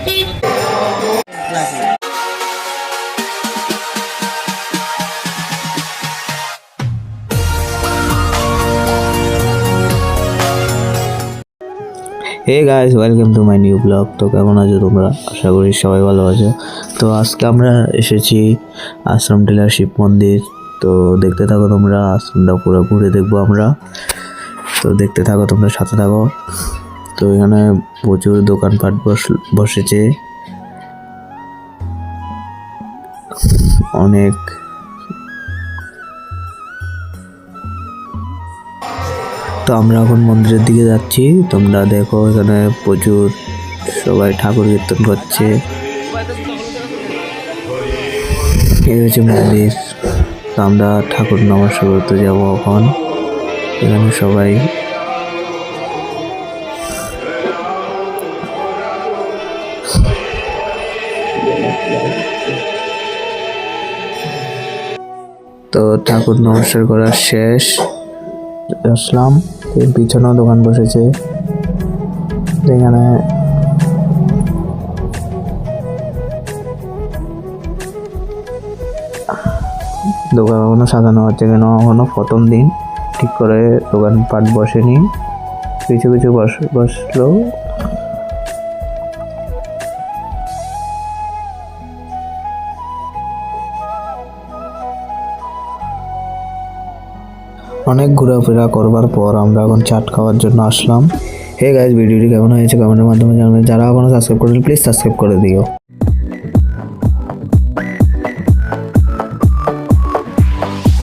Hey guys, welcome to my new blog. তো কেমন আছো তোমরা? আশা করি সবাই ভালো আছো। তো আজকে আমরা এসেছি আশ্রম টিলা শিব মন্দির। তো দেখতে থাকো তোমরা, আশ্রমটা পুরো ঘুরে দেখবো আমরা। তো দেখতে থাকো তোমরা, সাথে থাকো। তো এখানে প্রচুর দোকানপাট বসেছে, অনেক। তো আমরা এখন মন্দিরের দিকে যাচ্ছি। তোমরা দেখো এখানে প্রচুর সবাই ঠাকুর কীর্তন করছে। এই হচ্ছে মন্দির। তো আমরা ঠাকুর নমস্কার করতে যাবো এখন। এখানে সবাই তো ঠাকুর নমস্কার করা শেষ, আসলাম। এর পিছনেও দোকান বসেছে, এখানে দোকান এখনো সাজানো হচ্ছে, কেন এখনো প্রথম দিন, ঠিক করে দোকানপাট বসেনি, কিছু কিছু বসলো। অনেক ঘোরাফেরা করবার পর আমরা এখন চাট খাওয়ার জন্য আসলাম। হে গাইস, ভিডিওটি কেমন হয়েছে কমেন্টের মাধ্যমে জানাবেন। যারা এখনো সাবস্ক্রাইব করেনি প্লিজ সাবস্ক্রাইব করে দিও।